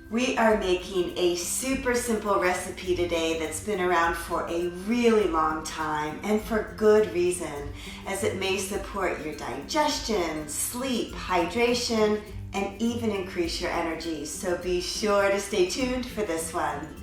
We are making a super simple recipe today that's been around for a really long time, and for good reason, as it may support your digestion, sleep, hydration, and even increase your energy. So be sure to stay tuned for this one.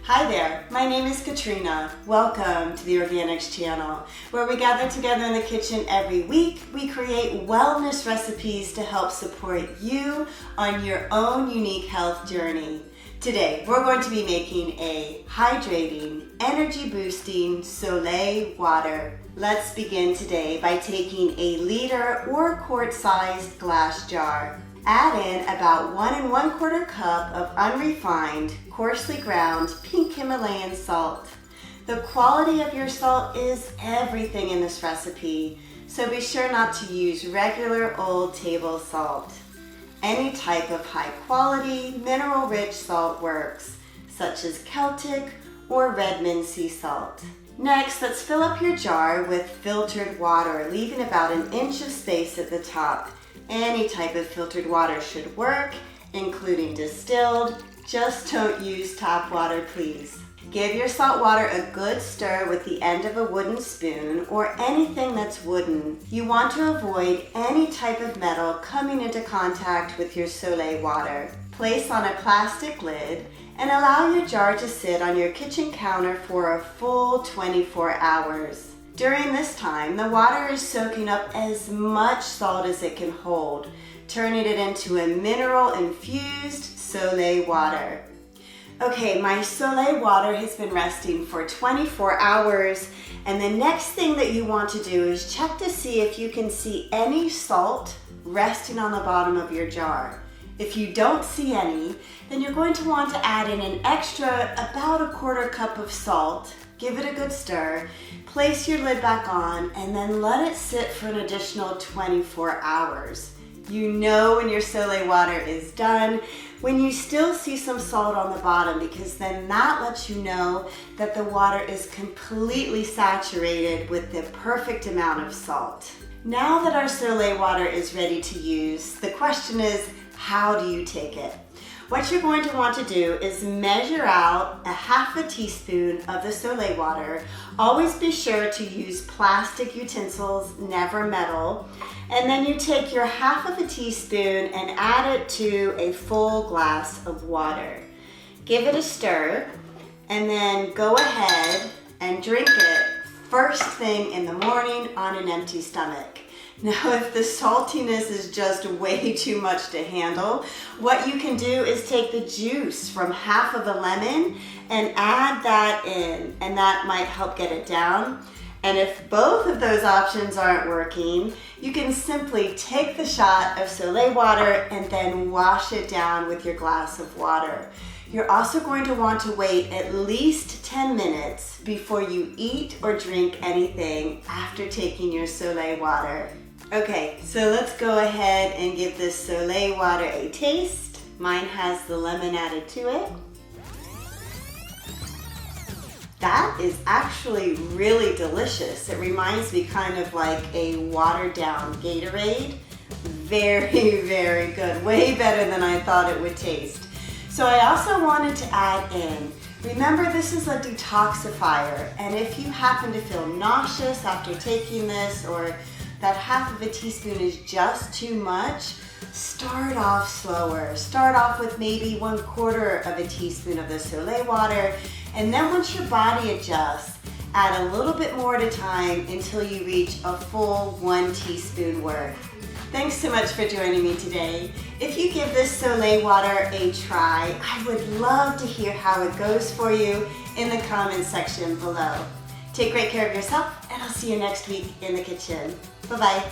Hi there, my name is Katrina. Welcome to the Organixx channel, where we gather together in the kitchen every week. We create wellness recipes to help support you on your own unique health journey. Today, we're going to be making a hydrating, energy-boosting Soleil water. Let's begin today by taking a liter or quart-sized glass jar. Add in about 1 1/4 cup of unrefined, coarsely ground pink Himalayan salt. The quality of your salt is everything in this recipe, so be sure not to use regular old table salt. Any type of high quality, mineral-rich salt works, such as Celtic or Redmond sea salt. Next, let's fill up your jar with filtered water, leaving about 1 inch of space at the top. Any type of filtered water should work, including distilled. Just don't use tap water, please. Give your salt water a good stir with the end of a wooden spoon or anything that's wooden. You want to avoid any type of metal coming into contact with your Soleil water. Place on a plastic lid and allow your jar to sit on your kitchen counter for a full 24 hours. During this time, the water is soaking up as much salt as it can hold, turning it into a mineral-infused Soleil water. Okay, my Soleil water has been resting for 24 hours, and the next thing that you want to do is check to see if you can see any salt resting on the bottom of your jar. If you don't see any, then you're going to want to add in an extra about 1/4 cup of salt. Give it a good stir, place your lid back on, and then let it sit for an additional 24 hours. You know when your Soleil water is done when you still see some salt on the bottom, because then that lets you know that the water is completely saturated with the perfect amount of salt. Now that our Soleil water is ready to use, the question is, how do you take it? What you're going to want to do is measure out 1/2 teaspoon of the Soleil water. Always be sure to use plastic utensils, never metal. And then you take your 1/2 teaspoon and add it to a full glass of water. Give it a stir, and then go ahead and drink it first thing in the morning on an empty stomach. Now, if the saltiness is just way too much to handle, what you can do is take the juice from 1/2 of a lemon and add that in, and that might help get it down. And if both of those options aren't working, you can simply take the shot of Soleil water and then wash it down with your glass of water. You're also going to want to wait at least 10 minutes before you eat or drink anything after taking your Soleil water. Okay, so let's go ahead and give this Soleil water a taste. Mine has the lemon added to it. That is actually really delicious. It reminds me kind of like a watered down Gatorade. Very, very good. Way better than I thought it would taste. So I also wanted to add in, remember this is a detoxifier, and if you happen to feel nauseous after taking this, or that 1/2 teaspoon is just too much, start off slower. Start off with maybe 1/4 teaspoon of the Soleil water, and then once your body adjusts, add a little bit more at a time until you reach a full 1 teaspoon worth. Thanks so much for joining me today. If you give this Soleil water a try, I would love to hear how it goes for you in the comments section below. Take great care of yourself, and I'll see you next week in the kitchen. Bye-bye.